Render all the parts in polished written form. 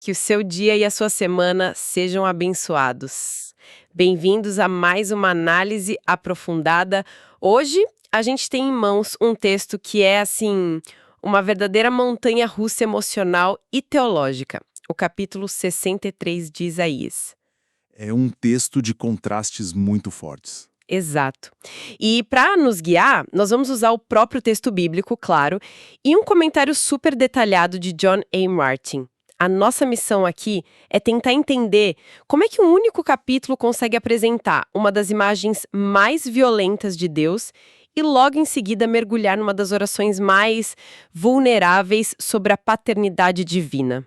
Que o seu dia e a sua semana sejam abençoados. Bem-vindos a mais uma análise aprofundada. Hoje a gente tem em mãos um texto que é, assim, uma verdadeira montanha-russa emocional e teológica. O capítulo 63 de Isaías. É um texto de contrastes muito fortes. Exato. E para nos guiar, nós vamos usar o próprio texto bíblico, claro, e um comentário super detalhado de John A. Martin. A nossa missão aqui é tentar entender como é que um único capítulo consegue apresentar uma das imagens mais violentas de Deus e logo em seguida mergulhar numa das orações mais vulneráveis sobre a paternidade divina.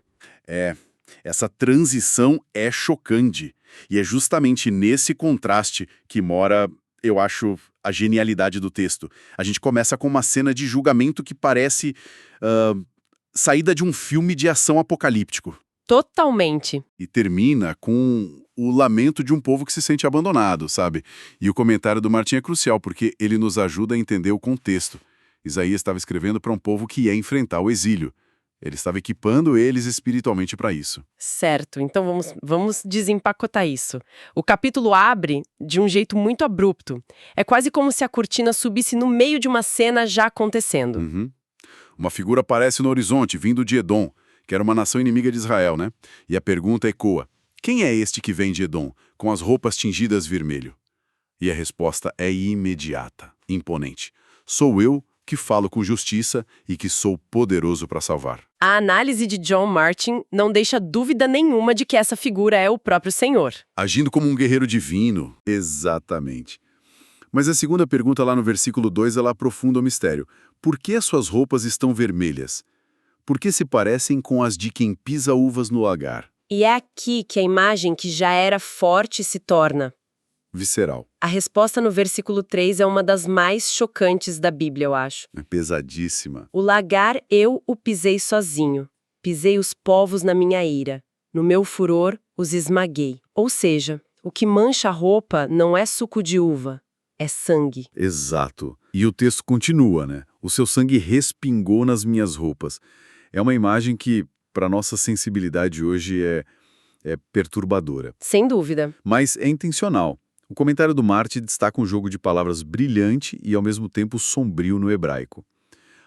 Essa transição é chocante. E é justamente nesse contraste que mora, eu acho, a genialidade do texto. A gente começa com uma cena de julgamento que parece saída de um filme de ação apocalíptico. Totalmente. E termina com o lamento de um povo que se sente abandonado, sabe? E o comentário do Martim é crucial, porque ele nos ajuda a entender o contexto. Isaías estava escrevendo para um povo que ia enfrentar o exílio. Ele estava equipando eles espiritualmente para isso. Certo, então vamos desempacotar isso. O capítulo abre de um jeito muito abrupto. É quase como se a cortina subisse no meio de uma cena já acontecendo. Uhum. Uma figura aparece no horizonte, vindo de Edom, que era uma nação inimiga de Israel, né? E a pergunta ecoa: quem é este que vem de Edom, com as roupas tingidas vermelho? E a resposta é imediata, imponente. Sou eu que falo com justiça e que sou poderoso para salvar. A análise de John Martin não deixa dúvida nenhuma de que essa figura é o próprio Senhor. Agindo como um guerreiro divino. Exatamente. Mas a segunda pergunta lá no versículo 2, ela aprofunda o mistério. Por que as suas roupas estão vermelhas? Por que se parecem com as de quem pisa uvas no lagar? E é aqui que a imagem que já era forte se torna. Visceral. A resposta no versículo 3 é uma das mais chocantes da Bíblia, eu acho. É pesadíssima. O lagar eu o pisei sozinho. Pisei os povos na minha ira. No meu furor os esmaguei. Ou seja, o que mancha a roupa não é suco de uva, é sangue. Exato. E o texto continua, né? O seu sangue respingou nas minhas roupas. É uma imagem que, para nossa sensibilidade hoje, é perturbadora. Sem dúvida. Mas é intencional. O comentário do Martin destaca um jogo de palavras brilhante e, ao mesmo tempo, sombrio no hebraico.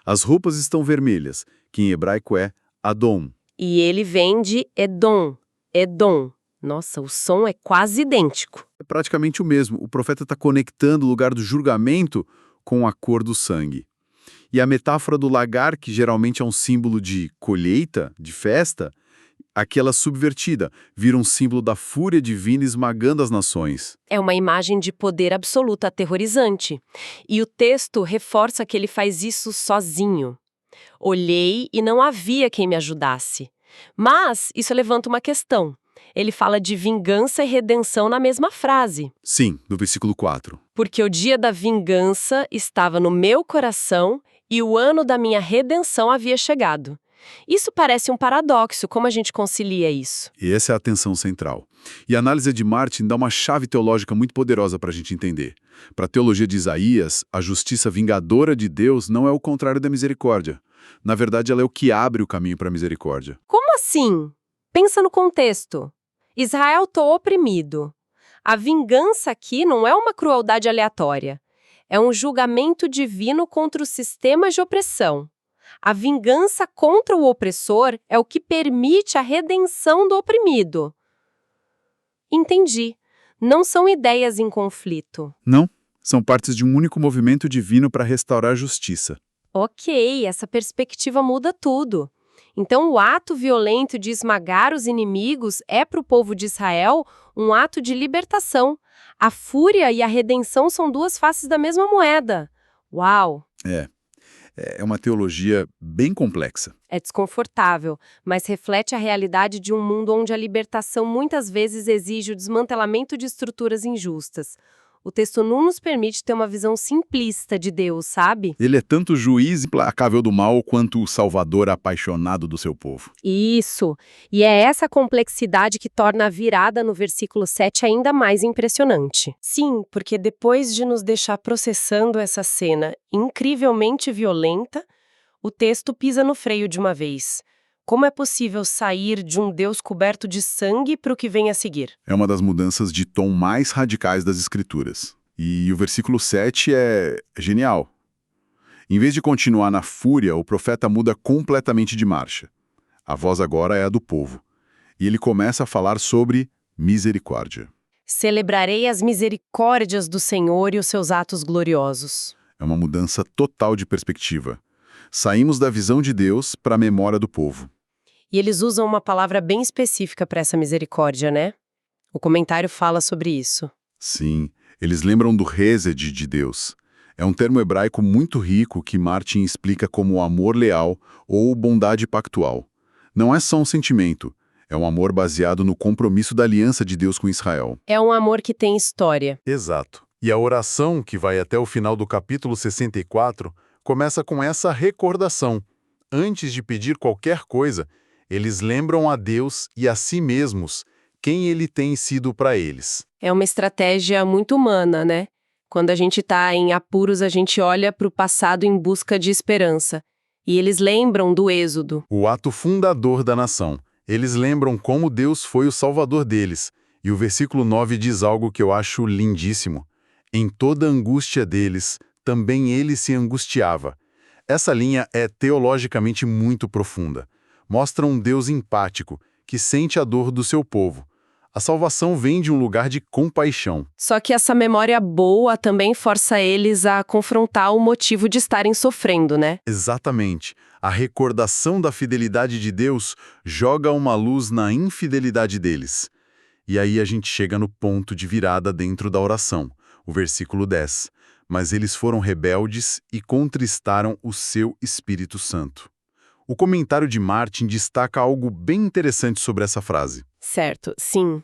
As roupas estão vermelhas, que em hebraico é Adom. E ele vem de Edom. Edom. Nossa, o som é quase idêntico. É praticamente o mesmo. O profeta está conectando o lugar do julgamento com a cor do sangue. E a metáfora do lagar, que geralmente é um símbolo de colheita, de festa, aquela subvertida, vira um símbolo da fúria divina esmagando as nações. É uma imagem de poder absoluto aterrorizante. E o texto reforça que ele faz isso sozinho. Olhei e não havia quem me ajudasse. Mas isso levanta uma questão. Ele fala de vingança e redenção na mesma frase. Sim, no versículo 4. Porque o dia da vingança estava no meu coração e o ano da minha redenção havia chegado. Isso parece um paradoxo, como a gente concilia isso? E essa é a tensão central. E a análise de Martin dá uma chave teológica muito poderosa para a gente entender. Para a teologia de Isaías, a justiça vingadora de Deus não é o contrário da misericórdia. Na verdade, ela é o que abre o caminho para a misericórdia. Como assim? Pensa no contexto. Israel está oprimido. A vingança aqui não é uma crueldade aleatória. É um julgamento divino contra os sistemas de opressão. A vingança contra o opressor é o que permite a redenção do oprimido. Entendi. Não são ideias em conflito. Não, são partes de um único movimento divino para restaurar a justiça. Ok, essa perspectiva muda tudo. Então, o ato violento de esmagar os inimigos é para o povo de Israel um ato de libertação. A fúria e a redenção são duas faces da mesma moeda. Uau! É uma teologia bem complexa. É desconfortável, mas reflete a realidade de um mundo onde a libertação muitas vezes exige o desmantelamento de estruturas injustas. O texto não nos permite ter uma visão simplista de Deus, sabe? Ele é tanto o juiz implacável do mal quanto o salvador apaixonado do seu povo. Isso. E é essa complexidade que torna a virada no versículo 7 ainda mais impressionante. Sim, porque depois de nos deixar processando essa cena incrivelmente violenta, o texto pisa no freio de uma vez. Como é possível sair de um Deus coberto de sangue para o que vem a seguir? É uma das mudanças de tom mais radicais das Escrituras. E o versículo 7 é genial. Em vez de continuar na fúria, o profeta muda completamente de marcha. A voz agora é a do povo. E ele começa a falar sobre misericórdia. Celebrarei as misericórdias do Senhor e os seus atos gloriosos. É uma mudança total de perspectiva. Saímos da visão de Deus para a memória do povo. E eles usam uma palavra bem específica para essa misericórdia, né? O comentário fala sobre isso. Sim, eles lembram do Hesed de Deus. É um termo hebraico muito rico que Martin explica como amor leal ou bondade pactual. Não é só um sentimento, é um amor baseado no compromisso da aliança de Deus com Israel. É um amor que tem história. Exato. E a oração, que vai até o final do capítulo 64, começa com essa recordação. Antes de pedir qualquer coisa, eles lembram a Deus e a si mesmos quem ele tem sido para eles. É uma estratégia muito humana, né? Quando a gente está em apuros, a gente olha para o passado em busca de esperança. E eles lembram do Êxodo. O ato fundador da nação. Eles lembram como Deus foi o salvador deles. E o versículo 9 diz algo que eu acho lindíssimo. Em toda a angústia deles, também ele se angustiava. Essa linha é teologicamente muito profunda. Mostra um Deus empático, que sente a dor do seu povo. A salvação vem de um lugar de compaixão. Só que essa memória boa também força eles a confrontar o motivo de estarem sofrendo, né? Exatamente. A recordação da fidelidade de Deus joga uma luz na infidelidade deles. E aí a gente chega no ponto de virada dentro da oração, o versículo 10. Mas eles foram rebeldes e contristaram o seu Espírito Santo. O comentário de Martin destaca algo bem interessante sobre essa frase. Certo, sim.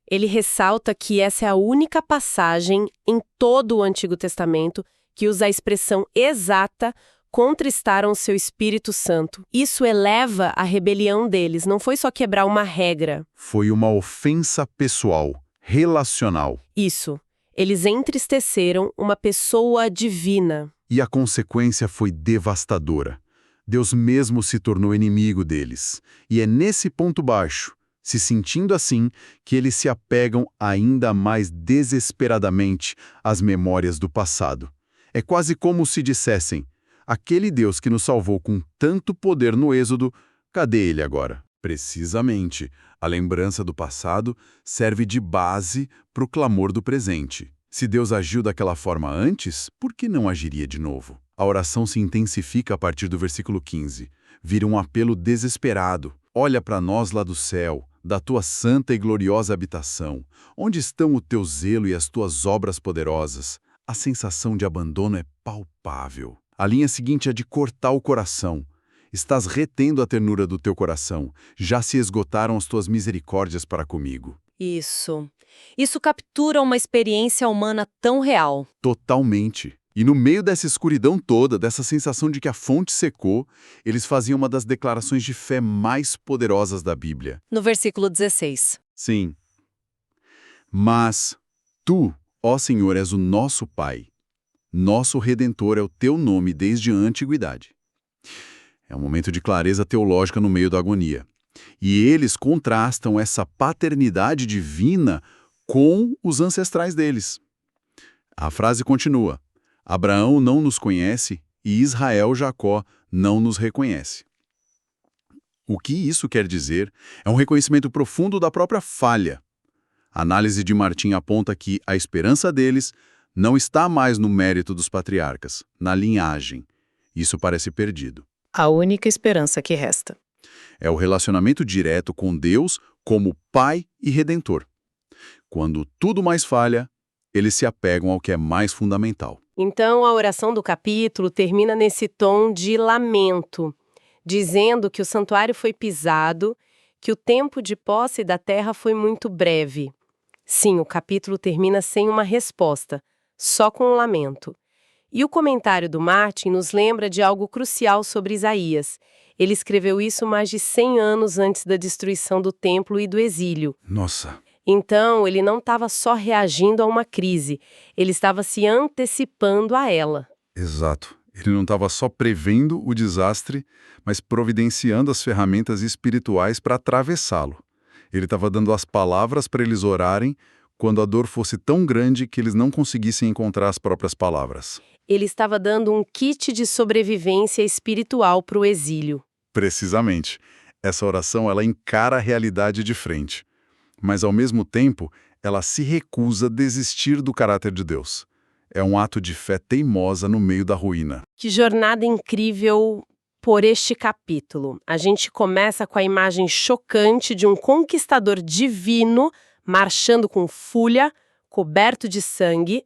Ele ressalta que essa é a única passagem em todo o Antigo Testamento que usa a expressão exata contristaram o seu Espírito Santo. Isso eleva a rebelião deles, não foi só quebrar uma regra. Foi uma ofensa pessoal, relacional. Isso. Eles entristeceram uma pessoa divina. E a consequência foi devastadora. Deus mesmo se tornou inimigo deles. E é nesse ponto baixo, se sentindo assim, que eles se apegam ainda mais desesperadamente às memórias do passado. É quase como se dissessem, aquele Deus que nos salvou com tanto poder no Êxodo, cadê ele agora? Precisamente, a lembrança do passado serve de base para o clamor do presente. Se Deus agiu daquela forma antes, por que não agiria de novo? A oração se intensifica a partir do versículo 15. Vira um apelo desesperado. Olha para nós lá do céu, da tua santa e gloriosa habitação. Onde estão o teu zelo e as tuas obras poderosas? A sensação de abandono é palpável. A linha seguinte é de cortar o coração. Estás retendo a ternura do teu coração. Já se esgotaram as tuas misericórdias para comigo. Isso. Isso captura uma experiência humana tão real. Totalmente. E no meio dessa escuridão toda, dessa sensação de que a fonte secou, eles faziam uma das declarações de fé mais poderosas da Bíblia. No versículo 16. Sim. Mas tu, ó Senhor, és o nosso Pai. Nosso Redentor é o teu nome desde a antiguidade. É um momento de clareza teológica no meio da agonia. E eles contrastam essa paternidade divina com os ancestrais deles. A frase continua. Abraão não nos conhece e Israel, Jacó, não nos reconhece. O que isso quer dizer é um reconhecimento profundo da própria falha. A análise de Martim aponta que a esperança deles não está mais no mérito dos patriarcas, na linhagem. Isso parece perdido. A única esperança que resta. É o relacionamento direto com Deus como Pai e Redentor. Quando tudo mais falha, eles se apegam ao que é mais fundamental. Então, a oração do capítulo termina nesse tom de lamento, dizendo que o santuário foi pisado, que o tempo de posse da terra foi muito breve. Sim, o capítulo termina sem uma resposta, só com um lamento. E o comentário do Martin nos lembra de algo crucial sobre Isaías. Ele escreveu isso mais de 100 anos antes da destruição do templo e do exílio. Nossa! Então, ele não estava só reagindo a uma crise, ele estava se antecipando a ela. Exato. Ele não estava só prevendo o desastre, mas providenciando as ferramentas espirituais para atravessá-lo. Ele estava dando as palavras para eles orarem quando a dor fosse tão grande que eles não conseguissem encontrar as próprias palavras. Ele estava dando um kit de sobrevivência espiritual para o exílio. Precisamente. Essa oração, ela encara a realidade de frente. Mas, ao mesmo tempo, ela se recusa a desistir do caráter de Deus. É um ato de fé teimosa no meio da ruína. Que jornada incrível por este capítulo. A gente começa com a imagem chocante de um conquistador divino marchando com fúria, coberto de sangue,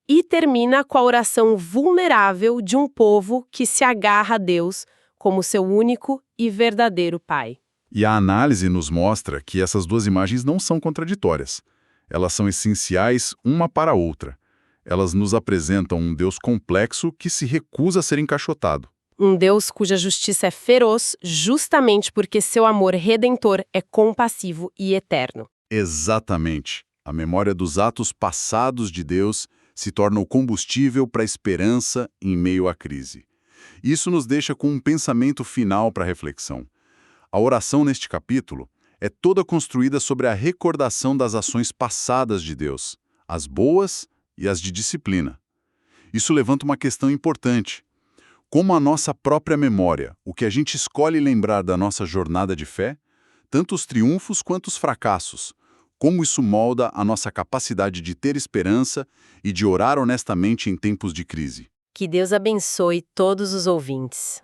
e termina com a oração vulnerável de um povo que se agarra a Deus como seu único e verdadeiro Pai. E a análise nos mostra que essas duas imagens não são contraditórias. Elas são essenciais uma para a outra. Elas nos apresentam um Deus complexo que se recusa a ser encaixotado. Um Deus cuja justiça é feroz justamente porque seu amor redentor é compassivo e eterno. Exatamente. A memória dos atos passados de Deus se torna o combustível para a esperança em meio à crise. Isso nos deixa com um pensamento final para a reflexão. A oração neste capítulo é toda construída sobre a recordação das ações passadas de Deus, as boas e as de disciplina. Isso levanta uma questão importante. Como a nossa própria memória, o que a gente escolhe lembrar da nossa jornada de fé, tanto os triunfos quanto os fracassos, como isso molda a nossa capacidade de ter esperança e de orar honestamente em tempos de crise. Que Deus abençoe todos os ouvintes.